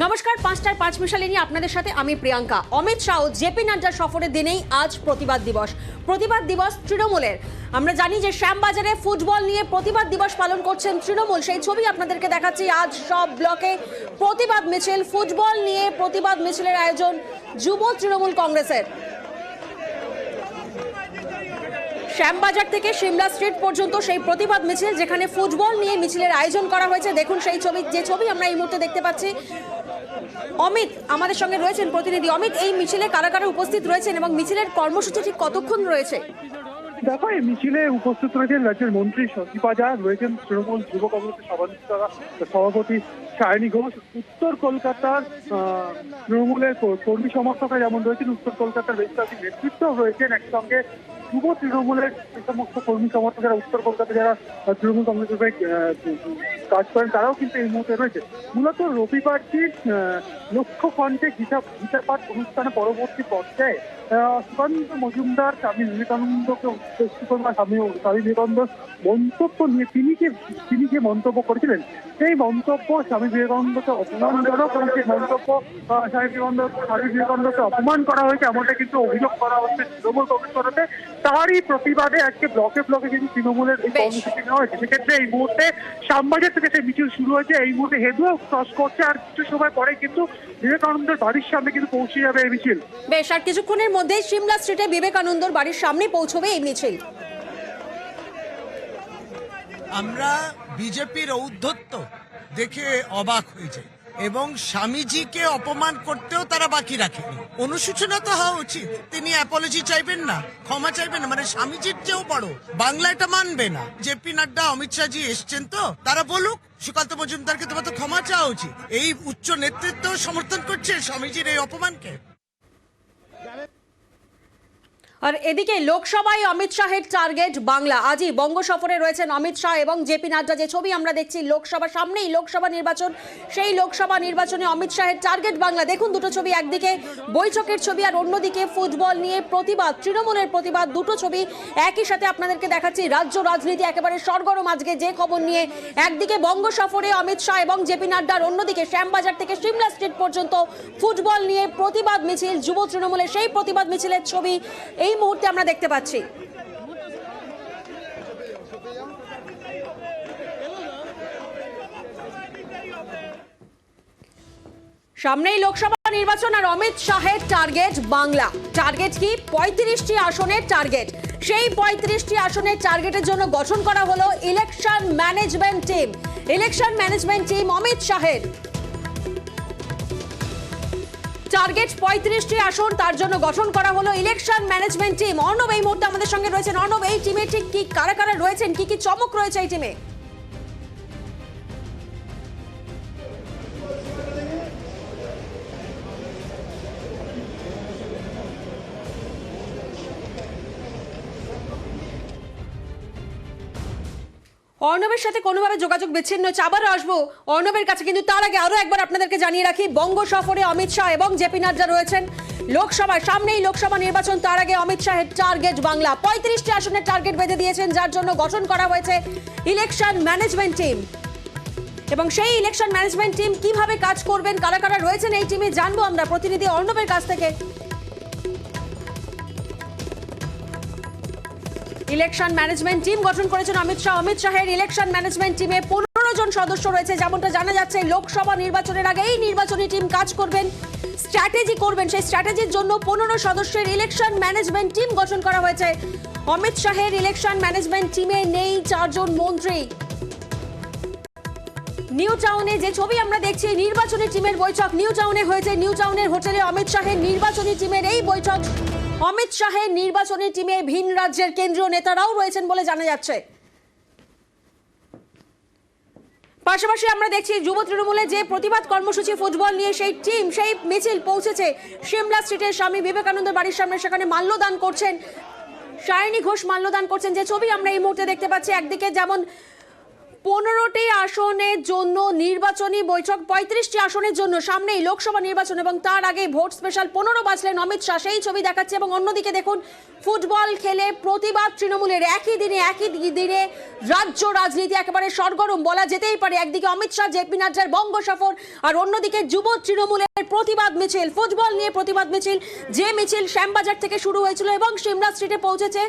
নমস্কার, 5টার 5 মিশালে নিয়ে আপনাদের সাথে আমি প্রিয়াঙ্কা। অমিত শাহ জেপি নাড্ডার সফরের দিনেই আজ প্রতিবাদ দিবস। প্রতিবাদ দিবস তৃণমূলের। আমরা জানি যে শ্যামবাজারে ফুটবল নিয়ে প্রতিবাদ দিবস পালন করছেন তৃণমূল। সেই ছবি আপনাদেরকে দেখাচ্ছি। আজ সব ব্লকে প্রতিবাদ মিছিল, ফুটবল নিয়ে প্রতিবাদ মিছিলের আয়োজন যুব তৃণমূল কংগ্রেসের। শ্যামবাজার থেকে সিমলা স্ট্রিট পর্যন্ত সেই প্রতিবাদ মিছিল, যেখানে ফুটবল নিয়ে মিছিলের আয়োজন করা হয়েছে। দেখুন সেই ছবি, যে ছবি আমরা এই মুহূর্তে দেখতে পাচ্ছি। অমিত আমাদের সঙ্গে রয়েছেন প্রতিনিধি। অমিত, এই মিছিলে কারা কারা উপস্থিত রয়েছেন এবং মিছিলের কর্মসূচি ঠিক কতক্ষণ রয়েছে? দেখো, এই মিছিলে উপস্থিত রয়েছেন রাজ্যের মন্ত্রী সন্দীপা জা, রয়েছেন তৃণমূল যুব কংগ্রেসের সভাপতি সায়নী ঘোষ, উত্তর কলকাতার তৃণমূলের কর্মী সমর্থকরা যেমন রয়েছেন, উত্তর কলকাতার বেশ কয়েকটি নেতৃত্ব রয়েছেন একসঙ্গে। যুব তৃণমূলের যে সমস্ত কর্মী সমর্থকেরা উত্তর কলকাতা যারা তৃণমূল কংগ্রেসের কাজ করেন, তারাও কিন্তু এই মুহূর্তে রয়েছে। মূলত রবিবার দিন লক্ষ্য কণ্ঠে গীতাপাঠ অনুষ্ঠানে পরবর্তী পর্যায়ে সুকান্ত মজুমদার স্বামী বিবেকানন্দকে উদ্দেশ্য করে স্বামী বিবেকানন্দ মন্তব্য নিয়ে তিনি যে মন্তব্য করেছিলেন, সেই মন্তব্য স্বামী বিবেকানন্দকে অপমানজনক এবং সেই মন্তব্য স্বামী বিবেকানন্দকে অপমান করা হয়েছে, এমনটা কিন্তু অভিযোগ করা হচ্ছে তৃণমূল কংগ্রেস তরফে। তারই প্রতিবাদে আজকে ব্লকে ব্লকে কিন্তু তৃণমূলের এই কর্মসূচি নেওয়া হয়েছে। সেক্ষেত্রে এই মুহূর্তে শ্যামবাজার থেকে সেই মিছিল শুরু হয়েছে। এই মুহূর্তে হেদুও ক্রস করছে, আর কিছু সময় পরে কিন্তু বিবেকানন্দের বাড়ির সামনে কিন্তু পৌঁছে যাবে এই মিছিল। বেশ, আর কিছুক্ষণের মধ্যেই সিমলা স্ট্রিটে বিবেকানন্দর বাড়ির সামনে পৌঁছবে এই মিছিল। আমরা বিজেপির ঔদ্ধত্য দেখে অবাক হয়ে যাই এবং স্বামীজিকে অপমান করতেও তারা বাকি রাখেনি। অনুশোচনা তো হওয়া উচিত। তিনি অ্যাপোলজি চাইবেন না, ক্ষমা চাইবেন না, মানে স্বামীজির চেয়েও বড়। বাংলা এটা মানবে না। জেপি নাড্ডা, অমিত শাহজি এসছেন, তো তারা বলুক সুকান্ত মজুমদারকে তোমার তো ক্ষমা চাওয়া উচিত। এই উচ্চ নেতৃত্ব সমর্থন করছে স্বামীজির এই অপমানকে। আর এদিকে লোকসভায় অমিত শাহের টার্গেট বাংলা। আজই বঙ্গ সফরে রয়েছেন অমিত শাহ এবং জেপি নাড্ডা। যে ছবি আমরা দেখছি, লোকসভা সামনেই, লোকসভা নির্বাচন। সেই লোকসভা নির্বাচনে অমিত শাহের টার্গেট বাংলা। দেখুন দুটো ছবি, একদিকে বৈঠকের ছবি আর অন্যদিকে ফুটবল নিয়ে প্রতিবাদ, তৃণমূলের প্রতিবাদ। দুটো ছবি একই সাথে আপনাদেরকে দেখাচ্ছি। রাজ্য রাজনীতি একেবারে সরগরম আজকে যে খবর নিয়ে। একদিকে বঙ্গ সফরে অমিত শাহ এবং জেপি নাড্ডার, অন্যদিকে শ্যামবাজার থেকে সিমলা স্ট্রিট পর্যন্ত ফুটবল নিয়ে প্রতিবাদ মিছিল, যুব তৃণমূলের সেই প্রতিবাদ মিছিলের ছবি এই মুহূর্তে আমরা দেখতে পাচ্ছি। সামনেই লোকসভা নির্বাচন আর অমিত শাহের টার্গেট বাংলা। টার্গেট কি? 35টি আসনের টার্গেট। সেই 35টি আসনের টার্গেটের জন্য গঠন করা হলো election management team. Election management team Amit শাহের টার্গেট 35টি আসন, তার জন্য গঠন করা হলো ইলেকশন ম্যানেজমেন্ট টিম। অর্ণব এই মুহূর্তে আমাদের সঙ্গে রয়েছেন। অর্ণব, এই টিমে ঠিক কি কারা কারা রয়েছেন, কি কি চমক রয়েছে এই টিমে? অর্ণবের সাথে কোনোভাবে যোগাযোগ বিচ্ছিন্ন হচ্ছে, আবারও আসবো অর্ণবের কাছে, কিন্তু তার আগে আরো একবার আপনাদেরকে জানিয়ে রাখি, বঙ্গ সফরে অমিত শাহ এবং জেপি নাড্ডা রয়েছেন লোকসভায়। সামনেই লোকসভা নির্বাচন, তার আগে অমিত শাহের টার্গেট বাংলা। 35টি আসনের টার্গেট বেঁধে দিয়েছেন, যার জন্য গঠন করা হয়েছে ইলেকশন ম্যানেজমেন্ট টিম। এবং সেই ইলেকশন ম্যানেজমেন্ট টিম কিভাবে কাজ করবেন, কারা কারা রয়েছেন এই টিমে, জানবো আমরা প্রতিনিধি অর্ণবের কাছ থেকে। ইলেকশন ম্যানেজমেন্ট টিম গঠন করেছেন অমিত শাহ। অমিত শাহের ইলেকশন ম্যানেজমেন্ট টিমে 15 জন সদস্য রয়েছে। যেমনটা জানা যাচ্ছে, লোকসভা নির্বাচনের আগে এই নির্বাচনী টিম কাজ করবেন, স্ট্র্যাটেজি করবেন। সেই স্ট্র্যাটেজির জন্য 15 সদস্যের ইলেকশন ম্যানেজমেন্ট টিম গঠন করা হয়েছে। অমিত শাহের ইলেকশন ম্যানেজমেন্ট টিমে নেই 4 জন মন্ত্রী। নিউ টাউনে যে ছবি আমরা দেখছি, নির্বাচনী টিমের বৈঠক নিউ টাউনে হয়েছে। নিউ টাউনের হোটেলে অমিত শাহের নির্বাচনী টিমের এই বৈঠক। অমিত শাহের নির্বাচনী টিমে ভিন রাজ্যের কেন্দ্রীয় নেতারাও রয়েছেন বলে জানা যাচ্ছে। পাশাপাশি আমরা দেখছি যুব তৃণমূলের যে প্রতিবাদ কর্মসূচি ফুটবল নিয়ে, সেই টিম, সেই মিছিল পৌঁছেছে সিমলা স্ট্রিটের স্বামী বিবেকানন্দের বাড়ির সামনে। সেখানে মাল্যদান করছেন সায়নী ঘোষ, মাল্যদান করছেন। যে ছবি আমরা এই মুহূর্তে দেখতে পাচ্ছি, একদিকে যেমন 15টি আসনের জন্য নির্বাচনী বৈঠক, 35টি আসনের জন্য সামনেই লোকসভা নির্বাচন এবং তার আগে ভোট স্পেশাল 15 বাজলেন অমিত শাহ, সেই ছবি দেখাচ্ছে। এবং অন্যদিকে দেখুন, ফুটবল খেলে প্রতিবাদ তৃণমূলের, একই দিনে রাজ্য রাজনীতি একেবারে সরগরম বলা যেতেই পারে। একদিকে অমিত শাহ জেপি নাড্ডার বঙ্গ সফর, আর অন্যদিকে যুব তৃণমূলের প্রতিবাদ মিছিল, ফুটবল নিয়ে প্রতিবাদ মিছিল, যে মিছিল শ্যামবাজার থেকে শুরু হয়েছিল এবং সিমলা স্ট্রিটে পৌঁছেছে।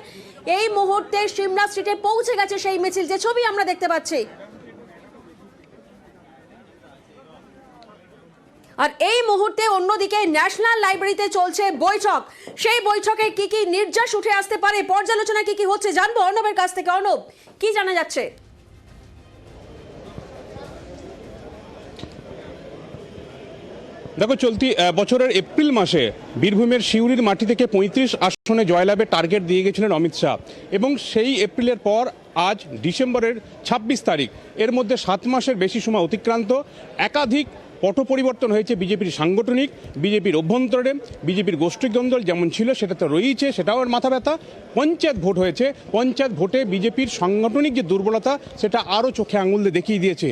এই মুহূর্তে সিমলা স্ট্রিটে পৌঁছে গেছে সেই মিছিল, যে ছবি আমরা দেখতে পাচ্ছি। আর এই মুহূর্তে অন্যদিকে ন্যাশনাল লাইব্রেরিতে চলছে বৈঠক। সেই বৈঠকে কি কি নির্যাস উঠে আসতে পারে, পর্যালোচনা কি কি হচ্ছে, জানবো অর্ণবের কাছ থেকে। অর্ণব, কি জানা যাচ্ছে? দেখো, চলতি বছরের এপ্রিল মাসে বীরভূমের সিউড়ির মাটি থেকে 35 আসনে জয়লাভের টার্গেট দিয়ে গেছিলেন অমিত শাহ, এবং সেই এপ্রিলের পর আজ ডিসেম্বরের 26 তারিখ, এর মধ্যে 7 মাসের বেশি সময় অতিক্রান্ত। একাধিক পট পরিবর্তন হয়েছে বিজেপির সাংগঠনিক, বিজেপির অভ্যন্তরে, বিজেপির গোষ্ঠীদ্বন্দ্ব যেমন ছিল সেটা তো রয়েছে, সেটাও আর মাথা ব্যথা। পঞ্চায়েত ভোট হয়েছে, পঞ্চায়েত ভোটে বিজেপির সাংগঠনিক যে দুর্বলতা সেটা আরও চোখে আঙুল দিয়ে দেখিয়ে দিয়েছে।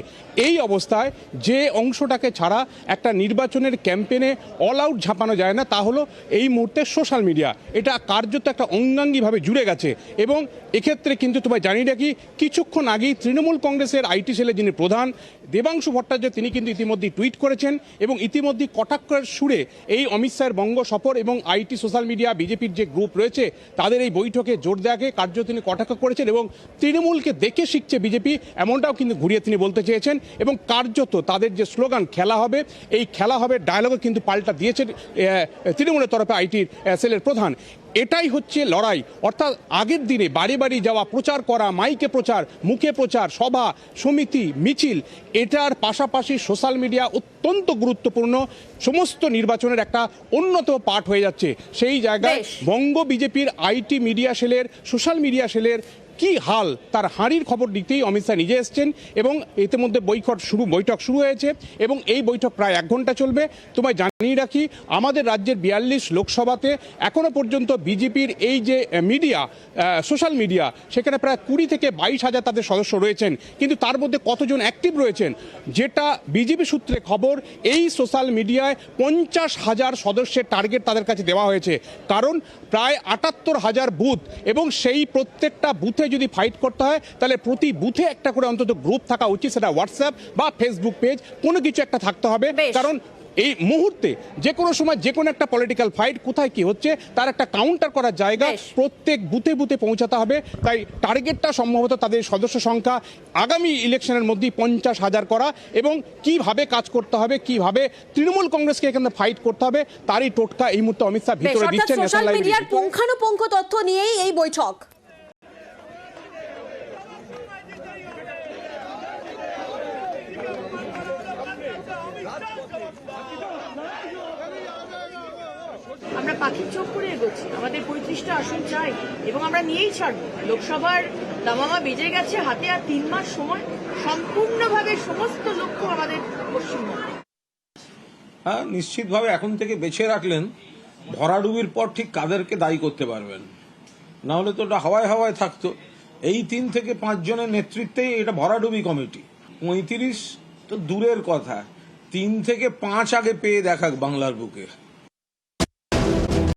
এই অবস্থায় যে অংশটাকে ছাড়া একটা নির্বাচনের ক্যাম্পেনে অল আউট ঝাঁপানো যায় না, তা হলো এই মুহূর্তে সোশ্যাল মিডিয়া। এটা কার্যত একটা অঙ্গাঙ্গিভাবে জুড়ে গেছে। এবং এক্ষেত্রে কিন্তু তোমায় জানি রাখি, কিছুক্ষণ আগেই তৃণমূল কংগ্রেসের আইটি সেলের যিনি প্রধান দেবাংশু ভট্টাচার্য, তিনি কিন্তু ইতিমধ্যেই টুইট করেছেন এবং ইতিমধ্যেই কটাক্ষের সুরে এই অমিত শাহের বঙ্গ সফর এবং আইটি সোশ্যাল মিডিয়া বিজেপির যে গ্রুপ রয়েছে তাদের এই বৈঠকে জোর দেওয়াকে কার্য তিনি কটাক্ষ করেছেন এবং তৃণমূলকে দেখে শিখছে বিজেপি, এমনটাও কিন্তু ঘুরিয়ে তিনি বলতে চেয়েছেন। এবং কার্যত তাদের যে স্লোগান খেলা হবে, এই খেলা হবে ডায়লগে কিন্তু পাল্টা দিয়েছেন তৃণমূলের তরফে আইটির সেলের প্রধান। এটাই হচ্ছে লড়াই, অর্থাৎ আগের দিনে বাড়ি বাড়ি যাওয়া, প্রচার করা, মাইকে প্রচার, মুখে প্রচার, সভা সমিতি, মিছিল, এটার পাশাপাশি সোশ্যাল মিডিয়া অত্যন্ত গুরুত্বপূর্ণ, সমস্ত নির্বাচনের একটা অন্যতম পার্ট হয়ে যাচ্ছে। সেই জায়গায় বঙ্গ বিজেপির আইটি মিডিয়া সেলের, সোশ্যাল মিডিয়া সেলের কি হাল, তার হাঁড়ির খবর দিতেই অমিত শাহ নিজে এসছেন এবং ইতিমধ্যে বৈঠক শুরু হয়েছে এবং এই বৈঠক প্রায় 1 ঘন্টা চলবে। তোমায় জানিয়ে রাখি, আমাদের রাজ্যের 42 লোকসভাতে এখনো পর্যন্ত বিজেপির এই যে মিডিয়া, সোশ্যাল মিডিয়া, সেখানে প্রায় 20 থেকে 22 হাজার তাদের সদস্য রয়েছেন, কিন্তু তার মধ্যে কতজন অ্যাক্টিভ রয়েছেন, যেটা বিজেপি সূত্রে খবর, এই সোশ্যাল মিডিয়ায় 50,000 সদস্যের টার্গেট তাদের কাছে দেওয়া হয়েছে। কারণ প্রায় 78,000 বুথ, এবং সেই প্রত্যেকটা বুথে যদি ফাইট করতে হয় তাহলে প্রতি বুথে একটা করে অন্তত গ্রুপ থাকা উচিত, সেটা হোয়াটসঅ্যাপ বা ফেসবুক পেজ, কোনো কিছু একটা থাকতে হবে। কারণ এই মুহূর্তে যে কোনো সময় যে কোনো একটা পলিটিক্যাল ফাইট কোথায় কি হচ্ছে তার একটা কাউন্টার করার জায়গা প্রত্যেক বুথে বুথে পৌঁছাতে হবে। তাই টার্গেটটা সম্ভবত তাদের সদস্য সংখ্যা আগামী ইলেকশনের মধ্যেই 50,000 করা, এবং কিভাবে কাজ করতে হবে, কিভাবে তৃণমূল কংগ্রেসকে এখানে ফাইট করতে হবে, তারই টোটকা এই মুহূর্তে অমিত শাহ ভিতরে দিচ্ছেন। সোশ্যাল মিডিয়ার পুঙ্খানুপুঙ্খ তথ্য নিয়েই এই বৈঠক। আমরা পাখির চোখ করে এগোচ্ছি, আমাদের 35টা আসন চাই এবং আমরা নিয়েই ছাড়বো। লোকসভার দামামা বেজে গেছে, হাতে আর 3 মাস সময়, সম্পূর্ণভাবে সমস্ত লক্ষ্য আমাদের পশ্চিমবঙ্গে। হ্যাঁ, নিশ্চিতভাবে এখন থেকে বেছে রাখলেন, ভরাডুবির পর ঠিক কাদেরকে দায়ী করতে পারবেন, না হলে তো ওটা হাওয়ায় হাওয়ায় থাকতো। এই 3 থেকে 5 জনের নেতৃত্বেই এটা ভরাডুবি কমিটি। 35 তো দূরের কথা, 3 থেকে 5 আগে পেয়ে দেখাক বাংলার বুকে।